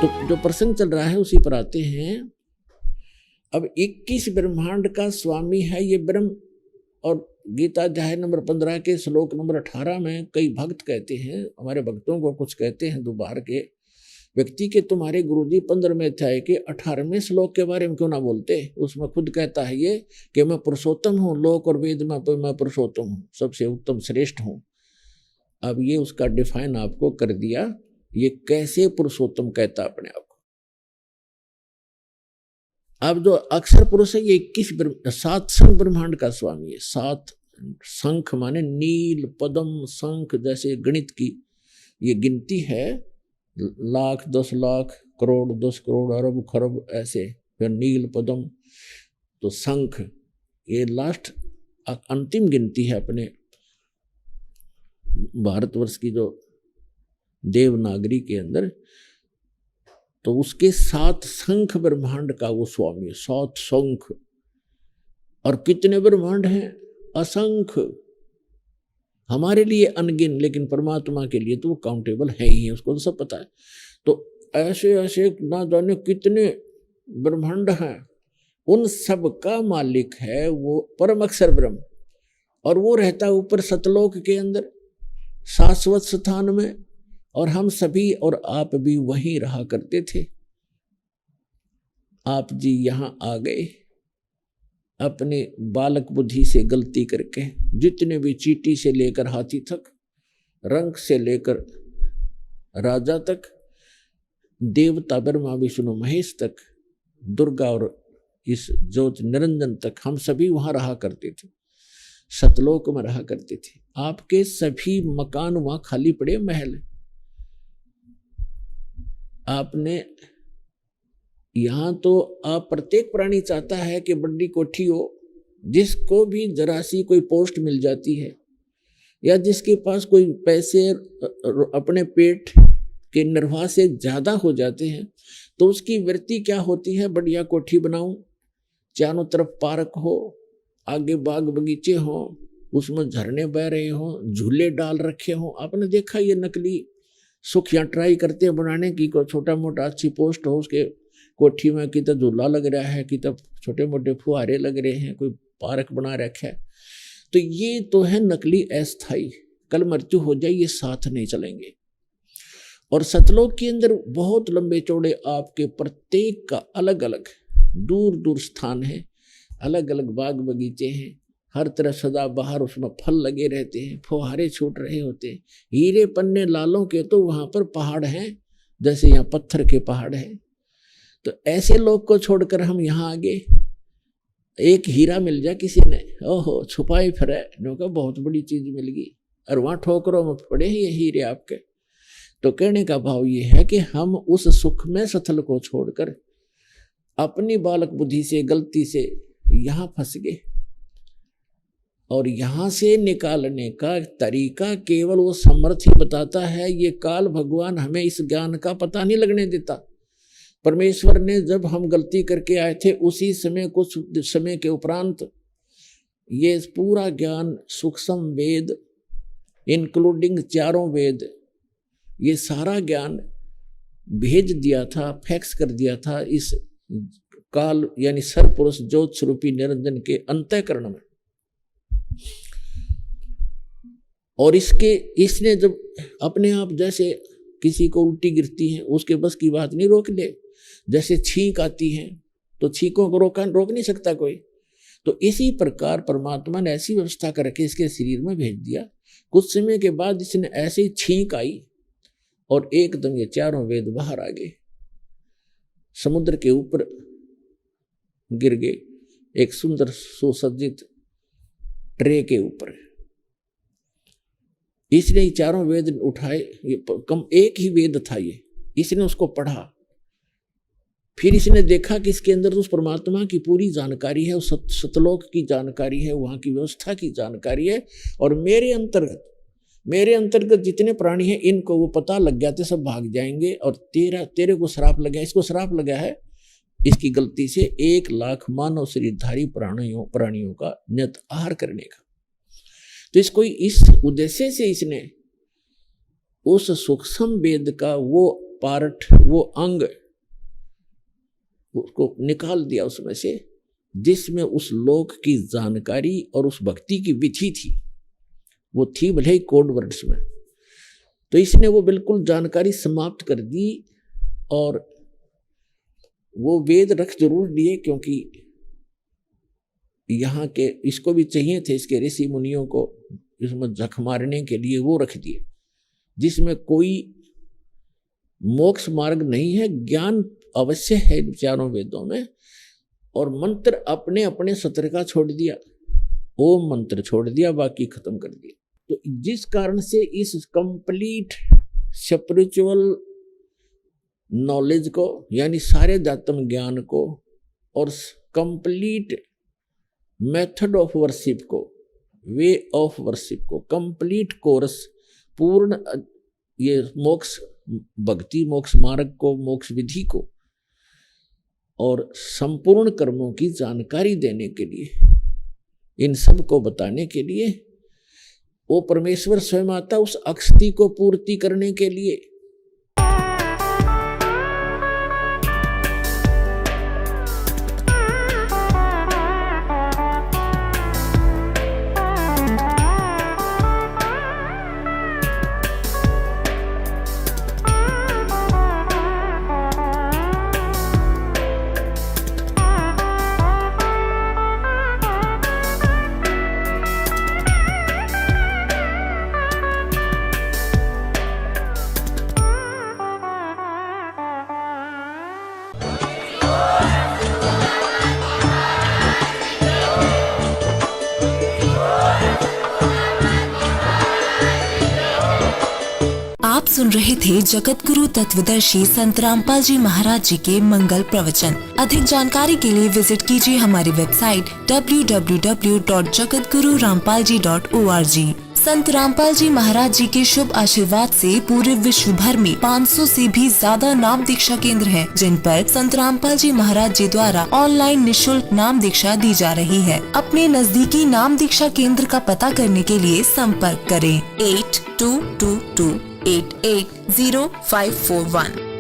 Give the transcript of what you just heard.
तो जो प्रसंग चल रहा है उसी पर आते हैं। अब 21 ब्रह्मांड का स्वामी है ये ब्रह्म। और गीता अध्याय नंबर 15 के श्लोक नंबर 18 में कई भक्त कहते हैं, हमारे भक्तों को कुछ कहते हैं दोबार के व्यक्ति के, तुम्हारे गुरुजी 15वें अध्याय के 18वें श्लोक के बारे में क्यों ना बोलते। उसमें खुद कहता है ये कि मैं पुरुषोत्तम हूँ, लोक और वेद में मैं पुरुषोत्तम हूँ, सबसे उत्तम श्रेष्ठ हूँ। अब ये उसका डिफाइन आपको कर दिया, ये कैसे पुरुषोत्तम कहता अपने आप को। अब जो अक्षर पुरुष है ये 7 शंख ब्रह्मांड का स्वामी है। 7 शंख माने नील, पद्म, शंख, जैसे गणित की ये गिनती है, लाख, 10 लाख, करोड़, 10 करोड़, अरब, खरब, ऐसे। फिर नील, पद्म, तो शंख, ये लास्ट अंतिम गिनती है अपने भारतवर्ष की जो देवनागरी के अंदर। तो उसके 7 शंख ब्रह्मांड का वो स्वामी है। 7 शंख। और कितने ब्रह्मांड हैं? असंख्य। हमारे लिए अनगिन, लेकिन परमात्मा के लिए तो वो काउंटेबल है ही है, उसको तो सब पता है। तो ऐसे ऐसे ना जाने कितने ब्रह्मांड हैं, उन सब का मालिक है वो परम अक्षर ब्रह्म। और वो रहता है ऊपर सतलोक के अंदर शाश्वत स्थान में। और हम सभी और आप भी वहीं रहा करते थे। आप जी यहां आ गए अपने बालक बुद्धि से गलती करके। जितने भी चींटी से लेकर हाथी तक, रंग से लेकर राजा तक, देवता ब्रह्मा विष्णु महेश तक, दुर्गा और इस ज्योत निरंजन तक, हम सभी वहां रहा करते थे, सतलोक में रहा करते थे। आपके सभी मकान वहां खाली पड़े, महल। आपने यहां तो आप प्रत्येक प्राणी चाहता है कि बड़ी कोठी हो, जिसको भी जरा सी कोई पोस्ट मिल जाती है या जिसके पास कोई पैसे अपने पेट के निर्वाह से ज्यादा हो जाते हैं, तो उसकी वृत्ति क्या होती है? बढ़िया कोठी बनाऊं, चारों तरफ पार्क हो, आगे बाग बगीचे हो, उसमें झरने बह रहे हो, झूले डाल रखे हो। आपने देखा ये नकली सुख यहाँ ट्राई करते हैं बनाने की, कोई छोटा मोटा अच्छी पोस्ट हो उसके कोठी में, कि तो झूला लग रहा है, कि तो छोटे मोटे फुहारे लग रहे हैं, कोई पार्क बना रखा है। तो ये तो है नकली अस्थाई, कल मृत्यु हो जाए ये साथ नहीं चलेंगे। और सतलोक के अंदर बहुत लंबे चौड़े आपके प्रत्येक का अलग अलग दूर दूर स्थान है, अलग अलग बाग बगीचे हैं, हर तरफ सदा बाहर उसमें फल लगे रहते हैं, फुहारे छूट रहे होते हैं। हीरे पन्ने लालों के तो वहां पर पहाड़ हैं, जैसे यहाँ पत्थर के पहाड़ हैं। तो ऐसे लोग को छोड़कर हम यहाँ आ गए। एक हीरा मिल जाए किसी ने, ओहो छुपाए फिर, बहुत बड़ी चीज मिल गई, और वहां ठोकरों में पड़े हैं ये हीरे आपके। तो कहने का भाव ये है कि हम उस सुख में सथल को छोड़कर अपनी बालक बुद्धि से गलती से यहाँ फंस गए। और यहां से निकालने का तरीका केवल वो समर्थ ही बताता है। ये काल भगवान हमें इस ज्ञान का पता नहीं लगने देता। परमेश्वर ने जब हम गलती करके आए थे, उसी समय कुछ समय के उपरांत ये पूरा ज्ञान, सूक्ष्म वेद इंक्लूडिंग 4 वेद, ये सारा ज्ञान भेज दिया था, फैक्स कर दिया था इस काल यानी सर्वपुरुष ज्योत स्वरूपी निरंजन के अंतःकरण में। और इसने जब अपने आप, जैसे किसी को उल्टी गिरती है, उसके बस की बात नहीं रोक ले, जैसे छींक आती है तो छींकों को रोक नहीं सकता कोई। तो इसी प्रकार परमात्मा ने ऐसी व्यवस्था करके इसके शरीर में भेज दिया। कुछ समय के बाद इसने ऐसी छींक आई और एकदम ये 4 वेद बाहर आ गए, समुद्र के ऊपर गिर गए, एक सुंदर सुसज्जित ट्रे के ऊपर। इसने 4 वेद उठाए, ये कम एक ही वेद था ये, इसने उसको पढ़ा। फिर इसने देखा कि इसके अंदर उस परमात्मा की पूरी जानकारी है, उस सतलोक की जानकारी है, वहां की व्यवस्था की जानकारी है। और मेरे अंतर्गत जितने प्राणी हैं, इनको वो पता लग गया थे, सब भाग जाएंगे। और तेरे को श्राप लगा, इसको श्राप लगा है इसकी गलती से 1 लाख मानव शरीरधारी प्राणियों का नियत आहार करने का। तो इसको इस उद्देश्य से इसने उस सूक्ष्म वेद का वो पार्ट, वो अंग उसको निकाल दिया उसमें से, जिसमें उस लोक की जानकारी और उस भक्ति की विधि थी। वो थी भले ही कोड वर्ड्स में, तो इसने वो बिल्कुल जानकारी समाप्त कर दी। और वो वेद रख जरूर दिए, क्योंकि यहाँ के इसको भी चाहिए थे, इसके ऋषि मुनियों को इसमें जख मारने के लिए वो रख दिए, जिसमें कोई मोक्ष मार्ग नहीं है, ज्ञान अवश्य है इन चारों वेदों में। और मंत्र अपने अपने सत्र का छोड़ दिया, ओम मंत्र छोड़ दिया, बाकी खत्म कर दिया। तो जिस कारण से इस कंप्लीट स्पिरिचुअल नॉलेज को, यानी सारे दातम ज्ञान को और कंप्लीट मेथड ऑफ वर्शिप को, वे ऑफ वर्शिप को, कंप्लीट कोर्स, पूर्ण ये मोक्ष भक्ति मोक्ष मार्ग को, मोक्ष विधि को और संपूर्ण कर्मों की जानकारी देने के लिए, इन सब को बताने के लिए वो परमेश्वर स्वयं आता, उस अक्षति को पूर्ति करने के लिए। आप सुन रहे थे जगत गुरु तत्वदर्शी संत रामपाल जी महाराज जी के मंगल प्रवचन। अधिक जानकारी के लिए विजिट कीजिए हमारी वेबसाइट www.jagatgururampalji.org। संत रामपाल जी महाराज जी के शुभ आशीर्वाद से पूरे विश्व भर में 500 से भी ज्यादा नाम दीक्षा केंद्र हैं, जिन पर संत रामपाल जी महाराज जी द्वारा ऑनलाइन निशुल्क नाम दीक्षा दी जा रही है। अपने नजदीकी नाम दीक्षा केंद्र का पता करने के लिए संपर्क करें 8222880541।